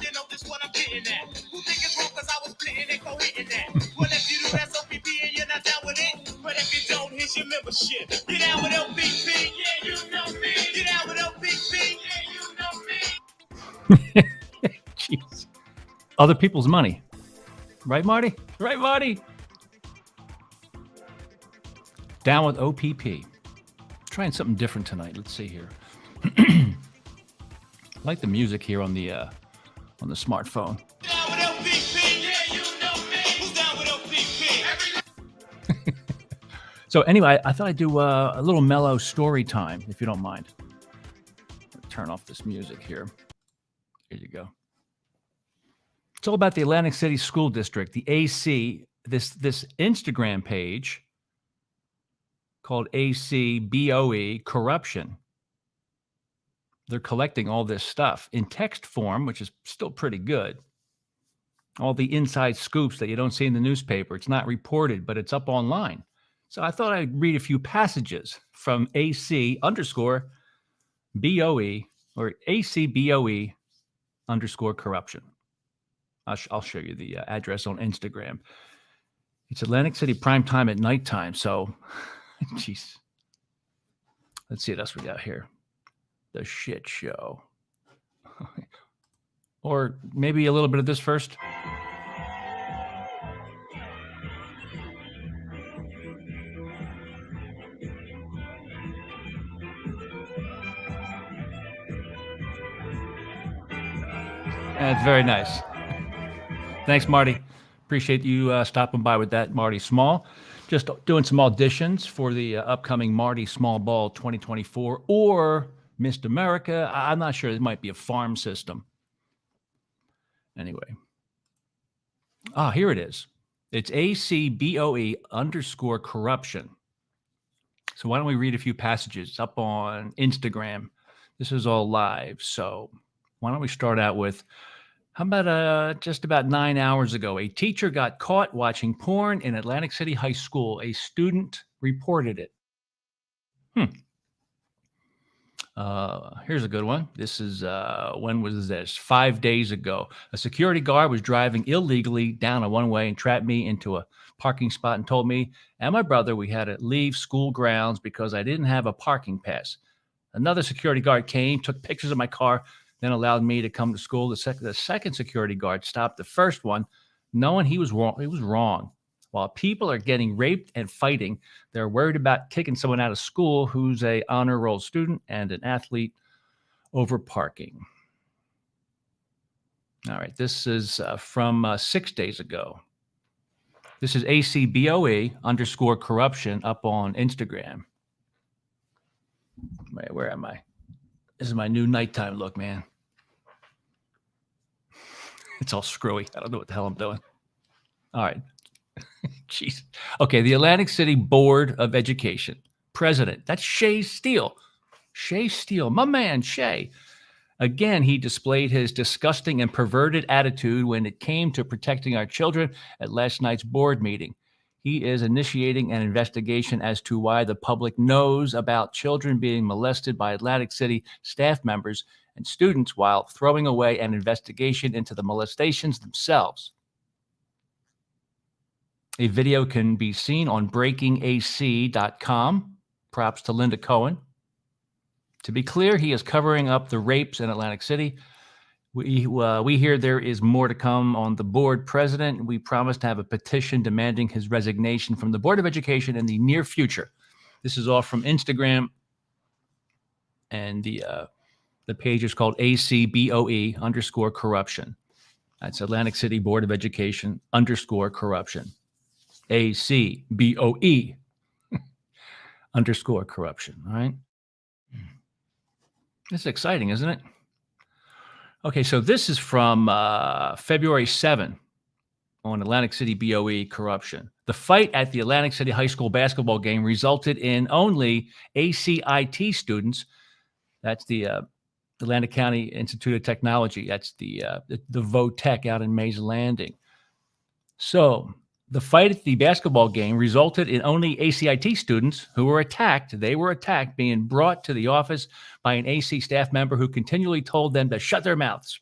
you know this what I'm getting at. Who think it's wrong because I was splitting and co-hitting that? Well, if you do that OPP and you're not down with it, but if you don't, here's your membership. Get down with OPP, yeah, you know me. Get down with OPP, yeah, you know me. Jeez. Other people's money. Right, Marty? Right, Marty? Down with OPP. Trying something different tonight. Let's see here. I like the music here on the smartphone. Down with OPP, yeah, you know me. Who's down with OPP? So anyway, I thought I'd do a little mellow story time, if you don't mind. Turn off this music here. Here you go. It's all about the Atlantic City School District, the AC. This Instagram page called ACBOE Corruption. They're collecting all this stuff in text form, which is still pretty good. All the inside scoops that you don't see in the newspaper. It's not reported, but it's up online. So I thought I'd read a few passages from AC_BOE or ACBOE_corruption. I'll show you the address on Instagram. It's Atlantic City prime time at nighttime. So, jeez. Let's see what else we got here. The shit show. Or maybe a little bit of this first. That's very nice. Thanks, Marty. Appreciate you stopping by with that, Marty Small. Just doing some auditions for the upcoming Marty Small Ball 2024 or Missed America. I'm not sure. It might be a farm system. Anyway. Here it is. It's ACBOE_corruption. So why don't we read a few passages up on Instagram? This is all live. So why don't we start out with, how about just about 9 hours ago, a teacher got caught watching porn in Atlantic City High School. A student reported it. Here's a good one. This is, when was this? 5 days ago. A security guard was driving illegally down a one-way and trapped me into a parking spot and told me and my brother we had to leave school grounds because I didn't have a parking pass. Another security guard came, took pictures of my car, then allowed me to come to school. The second security guard stopped the first one, knowing he was wrong. He was wrong. While people are getting raped and fighting, they're worried about kicking someone out of school who's a honor roll student and an athlete over parking. All right, this is from 6 days ago. This is ACBOE_corruption up on Instagram. Wait, where am I? This is my new nighttime look, man. It's all screwy. I don't know what the hell I'm doing. All right. Jeez. Okay, the Atlantic City Board of Education. President. That's Shay Steele. Shay Steele. My man, Shay. Again, he displayed his disgusting and perverted attitude when it came to protecting our children at last night's board meeting. He is initiating an investigation as to why the public knows about children being molested by Atlantic City staff members and students while throwing away an investigation into the molestations themselves. A video can be seen on breakingac.com. Props to Linda Cohen. To be clear, he is covering up the rapes in Atlantic City. We hear there is more to come on the board president. We promise to have a petition demanding his resignation from the Board of Education in the near future. This is all from Instagram, and the page is called ACBOE_corruption. That's Atlantic City Board of Education _corruption. ACBOE_corruption. All right. This is exciting, isn't it? Okay, so this is from February 7 on Atlantic City BOE corruption. The fight at the Atlantic City High School basketball game resulted in only ACIT students. That's the Atlantic County Institute of Technology. That's the VOTech out in Mays Landing. So the fight at the basketball game resulted in only ACIT students who were attacked. They were attacked, being brought to the office by an AC staff member who continually told them to shut their mouths.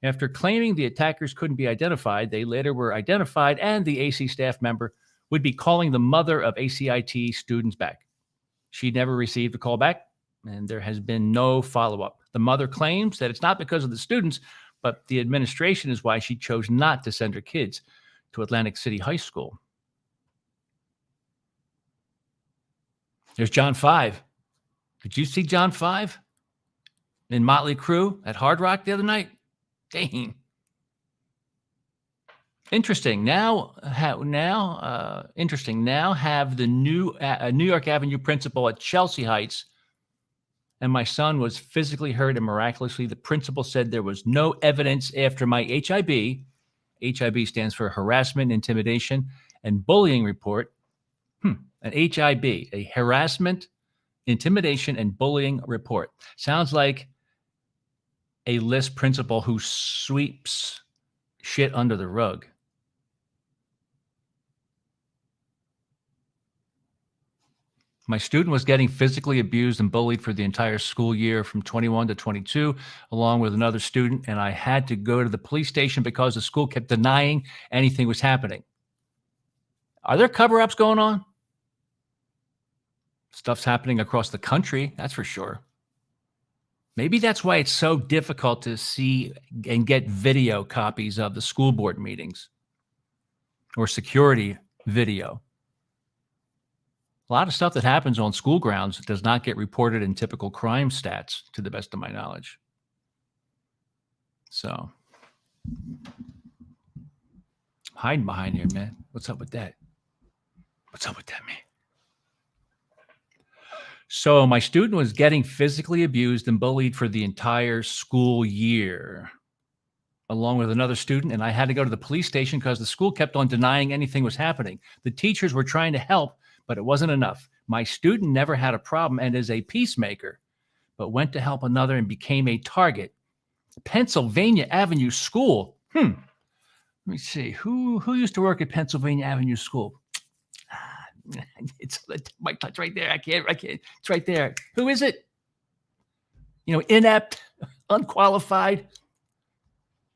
After claiming the attackers couldn't be identified, they later were identified, and the AC staff member would be calling the mother of ACIT students back. She never received a call back, and there has been no follow-up. The mother claims that it's not because of the students, but the administration is why she chose not to send her kids to Atlantic City High School. There's John 5. Did you see John 5 in Motley Crue at Hard Rock the other night? Dang. Interesting. Now have the new New York Avenue principal at Chelsea Heights, and my son was physically hurt, and miraculously, the principal said there was no evidence after my HIB. HIB stands for harassment, intimidation, and bullying report. An HIB, a harassment, intimidation, and bullying report. Sounds like a list principal who sweeps shit under the rug. My student was getting physically abused and bullied for the entire school year from 21 to 22, along with another student, and I had to go to the police station because the school kept denying anything was happening. Are there cover-ups going on? Stuff's happening across the country, that's for sure. Maybe that's why it's so difficult to see and get video copies of the school board meetings or security video. A lot of stuff that happens on school grounds does not get reported in typical crime stats, to the best of my knowledge. So, hiding behind here, man. What's up with that? What's up with that, man? So, my student was getting physically abused and bullied for the entire school year, along with another student, and I had to go to the police station because the school kept on denying anything was happening. The teachers were trying to help, but it wasn't enough. My student never had a problem and is a peacemaker, but went to help another and became a target. Pennsylvania Avenue School. Let me see. Who used to work at Pennsylvania Avenue School? It's right there. I can't. It's right there. Who is it? Inept, unqualified,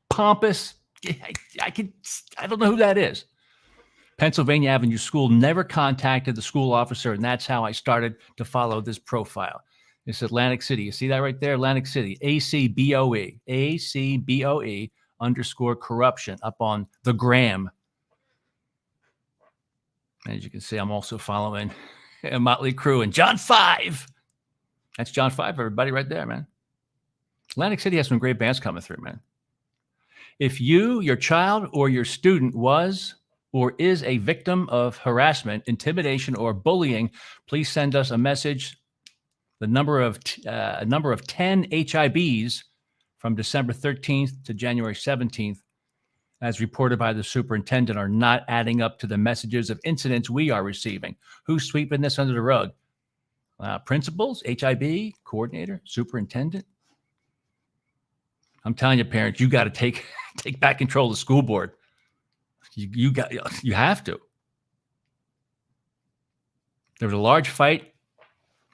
pompous. I don't know who that is. Pennsylvania Avenue School never contacted the school officer, and that's how I started to follow this profile. It's Atlantic City. You see that right there? Atlantic City, ACBOE, ACBOE_corruption up on the gram. As you can see, I'm also following Motley Crue and John 5. That's John 5, everybody, right there, man. Atlantic City has some great bands coming through, man. If you, your child, or your student was or is a victim of harassment, intimidation, or bullying, please send us a message. The number of 10 HIBs from December 13th to January 17th, as reported by the superintendent, are not adding up to the messages of incidents we are receiving. Who's sweeping this under the rug? Principals, HIB, coordinator, superintendent? I'm telling you, parents, you got to take back control of the school board. You have to. There was a large fight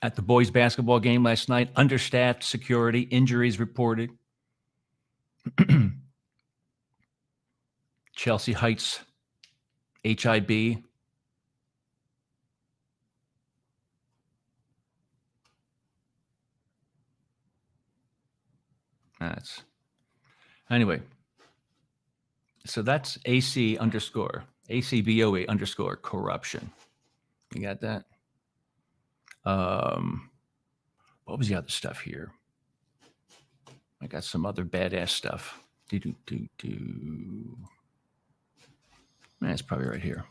at the boys' basketball game last night. Understaffed security, injuries reported. Chelsea Heights, HIB. Anyway. So that's ACBOE_corruption. You got that? What was the other stuff here? I got some other badass stuff. It's probably right here.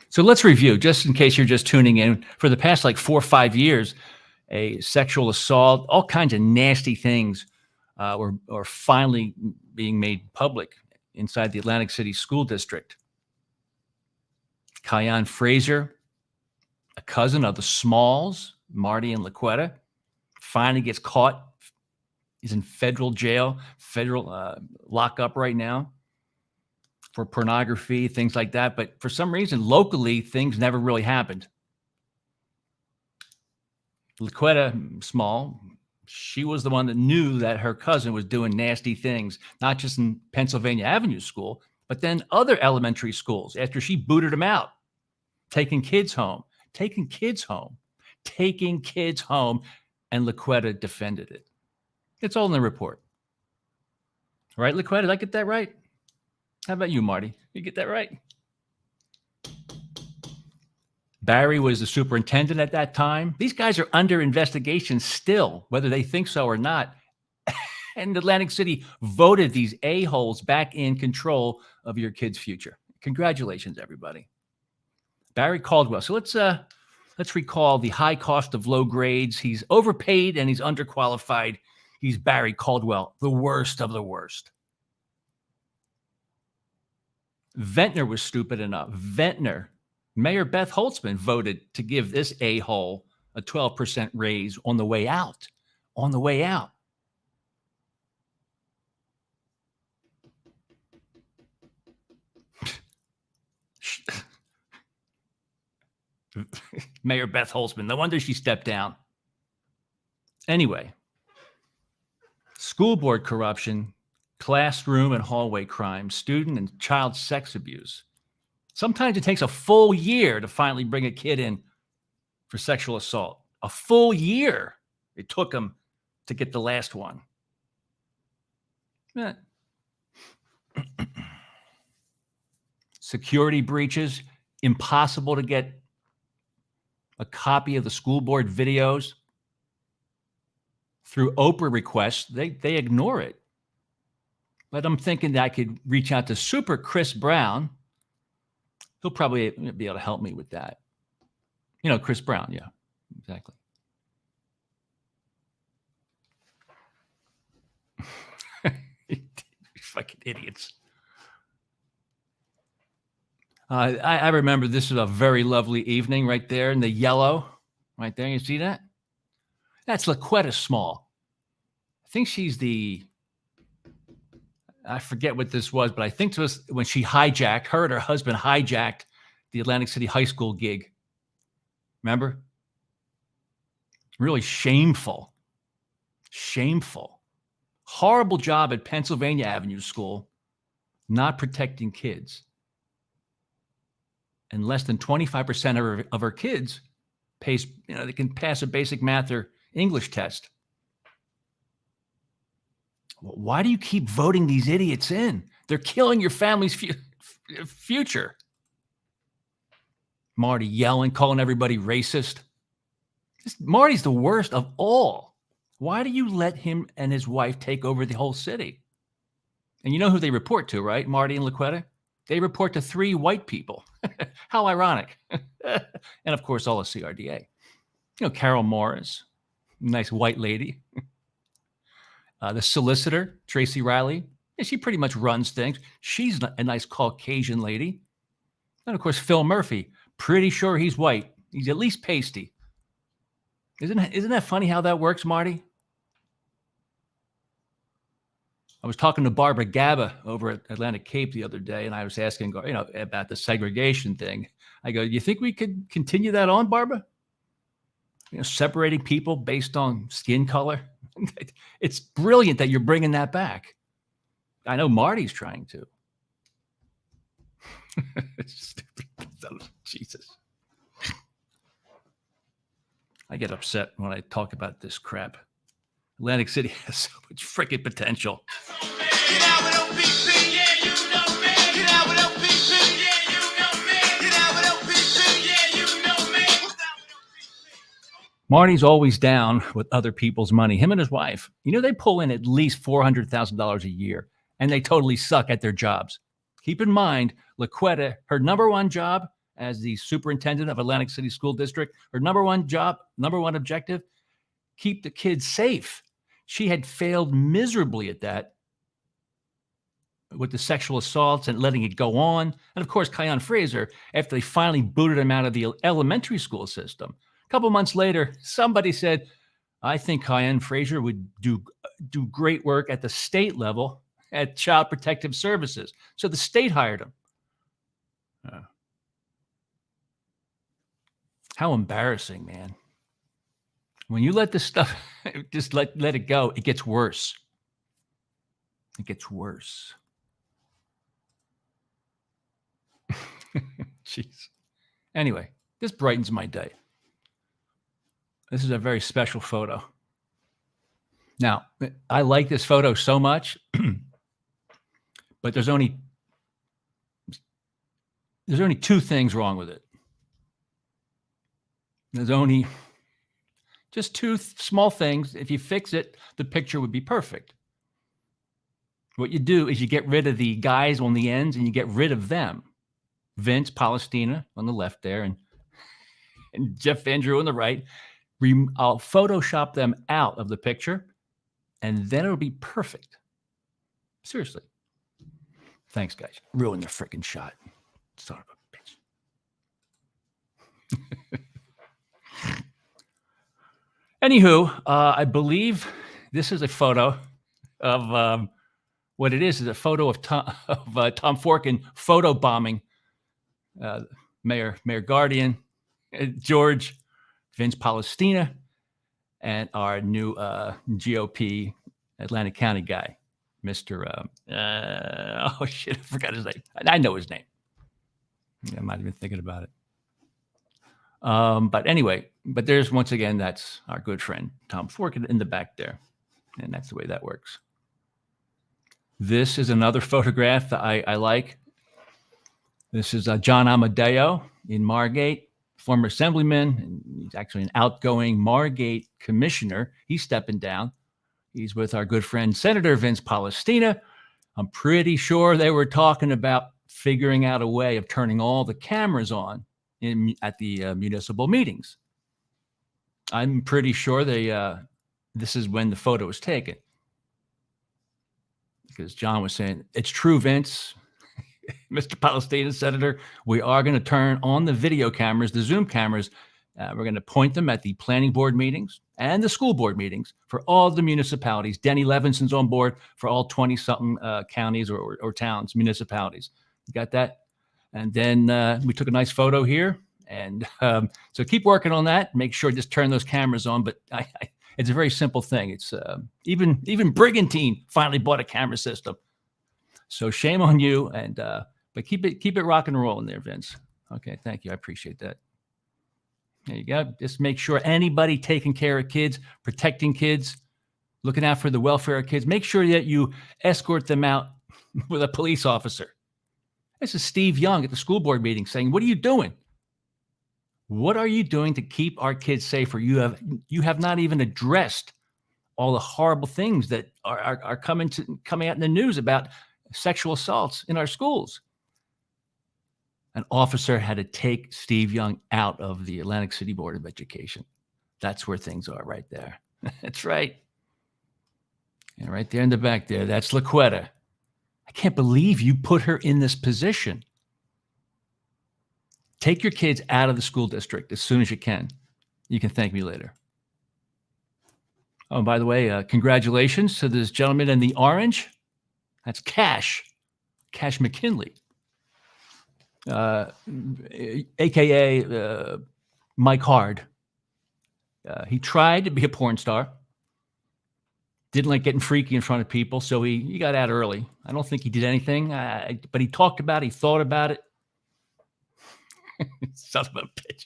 So let's review, just in case you're just tuning in. For the past 4 or 5 years, a sexual assault, all kinds of nasty things were finally being made public inside the Atlantic City School District. Kian Fraser, a cousin of the Smalls, Marty and LaQuetta, finally gets caught. He's in federal jail, federal lockup right now for pornography, things like that. But for some reason, locally, things never really happened. LaQuetta Small, She was the one that knew that her cousin was doing nasty things, not just in Pennsylvania Avenue School, but then other elementary schools after she booted him out, taking kids home, taking kids home, taking kids home, and LaQuetta defended it. It's all in the report. Right, LaQuetta? Did I get that right? How about you, Marty? You get that right? Barry was the superintendent at that time. These guys are under investigation still, whether they think so or not. And Atlantic City voted these a-holes back in control of your kid's future. Congratulations, everybody. Barry Caldwell. So let's recall the high cost of low grades. He's overpaid and he's underqualified. He's Barry Caldwell, the worst of the worst. Ventnor was stupid enough. Ventnor, Mayor Beth Holtzman voted to give this a-hole a 12% raise on the way out. On the way out. Mayor Beth Holtzman. No wonder she stepped down. Anyway, school board corruption, classroom and hallway crime, student and child sex abuse. Sometimes it takes a full year to finally bring a kid in for sexual assault. A full year it took them to get the last one. Security breaches, impossible to get a copy of the school board videos. Through Oprah requests, they ignore it. But I'm thinking that I could reach out to Super Chris Brown. He'll probably be able to help me with that. You know, Chris Brown. Yeah, exactly. Fucking idiots. I remember this is a very lovely evening right there in the yellow. Right there. You see that? That's LaQuetta Small. I think she's I forget what this was, but I think it was when she hijacked, her and her husband hijacked the Atlantic City High School gig. Remember? Really shameful. Shameful. Horrible job at Pennsylvania Avenue School, not protecting kids. And less than 25% of her kids they can pass a basic math or English test. Why do you keep voting these idiots in? They're killing your family's future. Marty yelling, calling everybody racist. Marty's the worst of all. Why do you let him and his wife take over the whole city? And you know who they report to, right? Marty and LaQuetta? They report to 3 white people. How ironic. And of course, all of CRDA. You know, Carol Morris, nice white lady. The solicitor, Tracy Riley. Yeah, she pretty much runs things. She's a nice Caucasian lady. And of course, Phil Murphy. Pretty sure he's white. He's at least pasty. Isn't that funny how that works, Marty? I was talking to Barbara Gaba over at Atlantic Cape the other day, and I was asking, about the segregation thing. I go, do you think we could continue that on, Barbara? Separating people based on skin color. It's brilliant that you're bringing that back. I know Marty's trying to. Stupid. Jesus. I get upset when I talk about this crap. Atlantic City has so much freaking potential. Get out with OPP, yeah, you know me. Get out with OPP, yeah, you know me. Get out with OPP, yeah, you know me. Marty's always down with other people's money. Him and his wife, they pull in at least $400,000 a year, and they totally suck at their jobs. Keep in mind, LaQuetta, her number one job as the superintendent of Atlantic City School District, her number one objective, keep the kids safe. She had failed miserably at that with the sexual assaults and letting it go on. And of course, Kion Fraser, after they finally booted him out of the elementary school system, a couple months later, somebody said, I think Kion Fraser would do great work at the state level at Child Protective Services. So the state hired him. How embarrassing, man. When you let this stuff, just let it go, it gets worse. It gets worse. Jeez. Anyway, this brightens my day. This is a very special photo. Now, I like this photo so much, but there's only two things wrong with it. There's only just two small things. If you fix it, the picture would be perfect. What you do is you get rid of the guys on the ends and you get rid of them. Vince Palestina on the left there and Jeff Andrew on the right. I'll Photoshop them out of the picture and then it'll be perfect. Seriously. Thanks, guys. Ruined the freaking shot. Son of a bitch. Anywho, I believe this is a photo of what it is a photo of Tom Forkin photo bombing Mayor Guardian, George, Vince Palestina, and our new GOP Atlantic County guy, Mr. Oh shit, I forgot his name. I know his name. I'm not even thinking about it. But anyway, there's once again, that's our good friend Tom Forkin in the back there, and that's the way that works. This is another photograph that I like. This is John Amadeo in Margate, former assemblyman. And he's actually an outgoing Margate commissioner. He's stepping down. He's with our good friend Senator Vince Palestina. I'm pretty sure they were talking about figuring out a way of turning all the cameras on at the municipal meetings. I'm pretty sure this is when the photo was taken. Because John was saying, it's true, Vince, Mr. Palestina, Senator, we are going to turn on the video cameras, the Zoom cameras. We're going to point them at the planning board meetings and the school board meetings for all the municipalities. Denny Levinson's on board for all 20-something counties or towns, municipalities. You got that? And then we took a nice photo here. And so keep working on that. Make sure just turn those cameras on. But it's a very simple thing. It's even Brigantine finally bought a camera system. So shame on you. And but keep it rock and rolling there, Vince. Okay, thank you. I appreciate that. There you go. Just make sure anybody taking care of kids, protecting kids, looking out for the welfare of kids, make sure that you escort them out with a police officer. This is Steve Young at the school board meeting saying, what are you doing? What are you doing to keep our kids safer? You have not even addressed all the horrible things that are coming out in the news about sexual assaults in our schools. An officer had to take Steve Young out of the Atlantic City Board of Education. That's where things are right there. That's right. And right there in the back there, that's LaQuetta. I can't believe you put her in this position. Take your kids out of the school district as soon as you can. You can thank me later. Oh, and by the way, congratulations to this gentleman in the orange. That's Cash McKinley, a.k.a. Mike Hard. He tried to be a porn star. Didn't like getting freaky in front of people, so he got out early. I don't think he did anything, but he talked about it. He thought about it. Son of a bitch.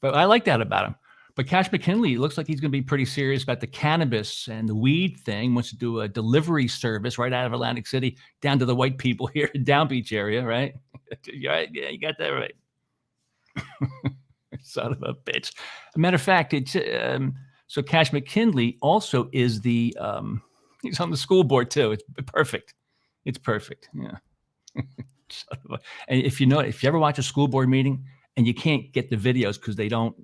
But I like that about him. But Cash McKinley looks like he's going to be pretty serious about the cannabis and the weed thing. Wants to do a delivery service right out of Atlantic City down to the white people here in Down Beach area, right? Right? Yeah, you got that right. Son of a bitch. As a matter of fact, it's so Cash McKinley also is he's on the school board too. It's perfect. It's perfect. Yeah. And if you ever watch a school board meeting and you can't get the videos because they don't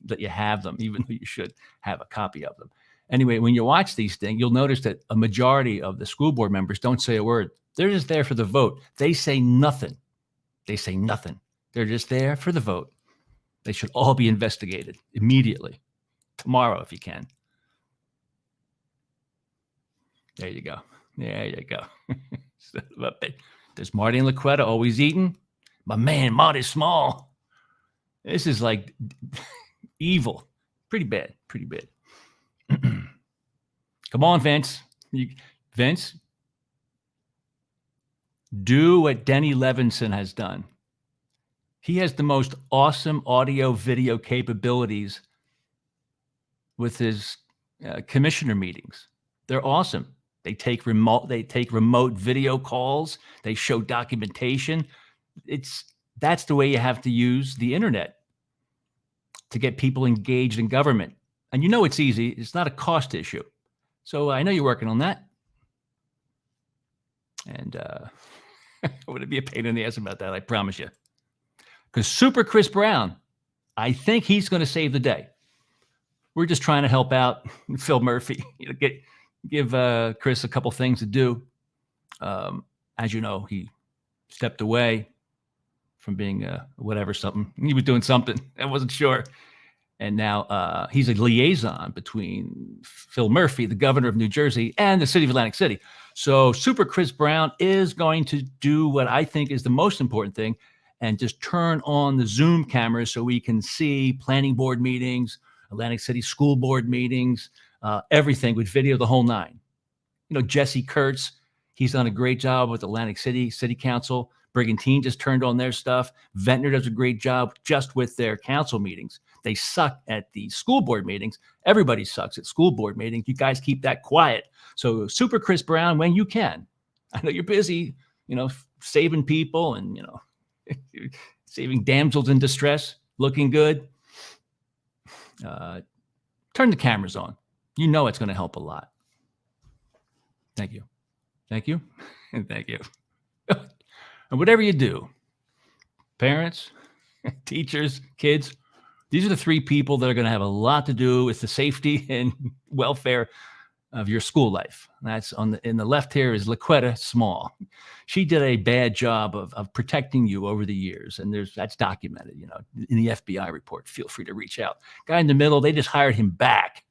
let you have them, even though you should have a copy of them. Anyway, when you watch these things, you'll notice that a majority of the school board members don't say a word. They're just there for the vote. They say nothing. They're just there for the vote. They should all be investigated immediately. Tomorrow, if you can. There you go. There's Marty and LaQuetta always eating. My man, Marty Small. This is like evil. Pretty bad. Pretty bad. Come on, Vince. Vince, do what Denny Levinson has done. He has the most awesome audio video capabilities with his commissioner meetings. They're awesome. They take remote video calls. They show documentation. That's the way you have to use the internet to get people engaged in government. And you know it's easy. It's not a cost issue. So I know you're working on that. And I wouldn't be a pain in the ass about that, I promise you. Because Super Chris Brown, I think he's going to save the day. We're just trying to help out Phil Murphy, give Chris a couple things to do. As you know, he stepped away from being something. He was doing something. I wasn't sure. And now he's a liaison between Phil Murphy, the governor of New Jersey, and the city of Atlantic City. So Super Chris Brown is going to do what I think is the most important thing and just turn on the Zoom cameras so we can see planning board meetings, Atlantic City school board meetings, everything with video, the whole nine. You know, Jesse Kurtz, he's done a great job with Atlantic City Council. Brigantine just turned on their stuff. Ventnor does a great job just with their council meetings. They suck at the school board meetings. Everybody sucks at school board meetings. You guys keep that quiet. So Super Chris Brown, when you can. I know you're busy, saving people and, saving damsels in distress, looking good. Turn the cameras on. You know it's going to help a lot. Thank you. Thank you. And thank you. And whatever you do, parents, teachers, kids, these are the three people that are going to have a lot to do with the safety and welfare of your school life. That's in the left here is LaQuetta Small. She did a bad job of protecting you over the years. And that's documented, in the FBI report. Feel free to reach out. Guy in the middle, they just hired him back.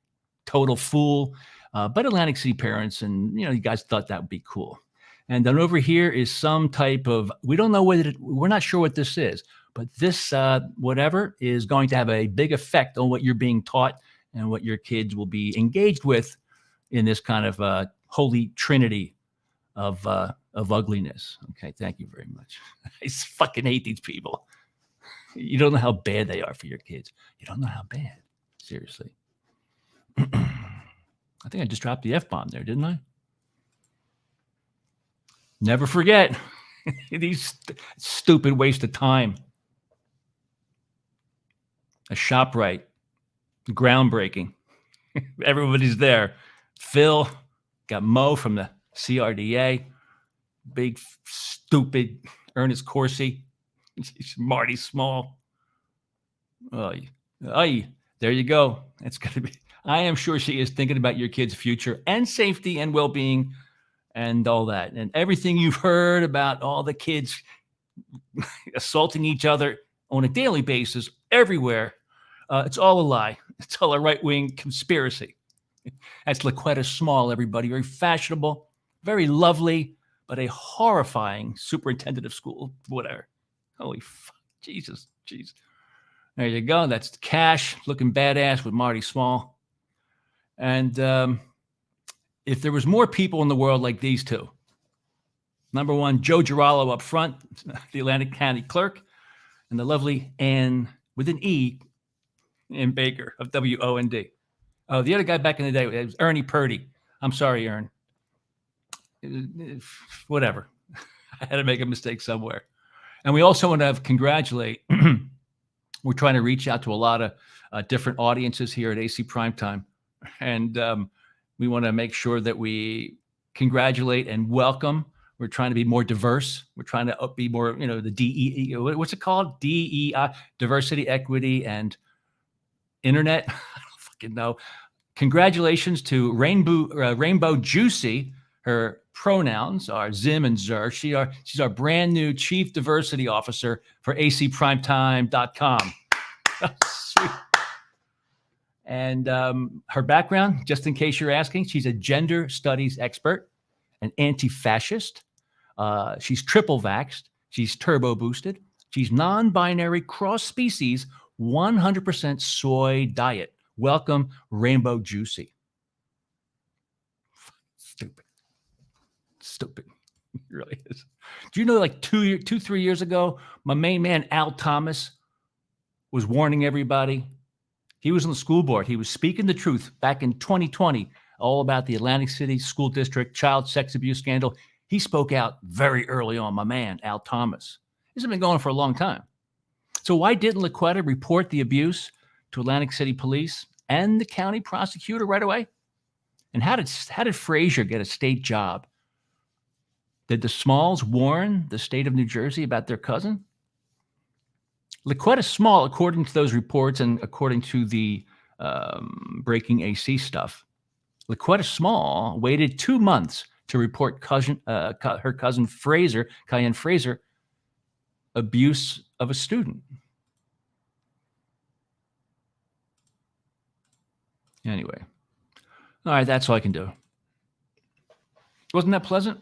Total fool. But Atlantic City parents and, you guys thought that would be cool. And then over here is some type of, we don't know we're not sure what this is, but this whatever is going to have a big effect on what you're being taught and what your kids will be engaged with in this kind of holy trinity of ugliness. Okay, thank you very much. I fucking hate these people. You don't know how bad they are for your kids. You don't know how bad. Seriously. I think I just dropped the F-bomb there, didn't I? Never forget these stupid waste of time. A ShopRite, groundbreaking. Everybody's there. Phil, got Mo from the CRDA, big stupid Ernest Corsi, Marty Small. Oh, there you go. It's gonna be. I am sure she is thinking about your kids' future and safety and well-being. And all that. And everything you've heard about all the kids assaulting each other on a daily basis everywhere, it's all a lie. It's all a right-wing conspiracy. That's LaQuetta Small, everybody. Very fashionable, very lovely, but a horrifying superintendent of school, whatever. Holy fuck. Jesus. Jeez. There you go. That's Cash looking badass with Marty Small. And if there was more people in the world like these two, number one, Joe Girallo up front, the Atlantic County clerk, and the lovely Ann with an E, Ann Baker of WOND. Oh, the other guy back in the day was Ernie Purdy. I'm sorry, Ern. Whatever. I had to make a mistake somewhere. And we also want to congratulate. We're trying to reach out to a lot of different audiences here at AC Primetime. And we want to make sure that we congratulate and welcome. We're trying to be more diverse. We're trying to be more, the DEI, what's it called? DEI, diversity, equity, and internet. I don't fucking know. Congratulations to Rainbow Juicy. Her pronouns are Zim and Zer. She's our brand new chief diversity officer for acprimetime.com. Sweet. And her background, just in case you're asking, she's a gender studies expert, an anti-fascist. She's triple vaxxed. She's turbo boosted. She's non-binary, cross-species, 100% soy diet. Welcome, Rainbow Juicy. Stupid. It really is. Do you know, like 3 years ago, my main man, Al Thomas, was warning everybody. He was on the school board. He was speaking the truth back in 2020, all about the Atlantic City School District child sex abuse scandal. He spoke out very early on, my man, Al Thomas. This has been going for a long time. So why didn't LaQuetta report the abuse to Atlantic City Police and the county prosecutor right away? And how did Frazier get a state job? Did the Smalls warn the state of New Jersey about their cousin? LaQuetta Small, according to those reports and according to the breaking AC stuff, LaQuetta Small waited 2 months to report her cousin Cayenne Frazier, abuse of a student. Anyway, all right, that's all I can do. Wasn't that pleasant?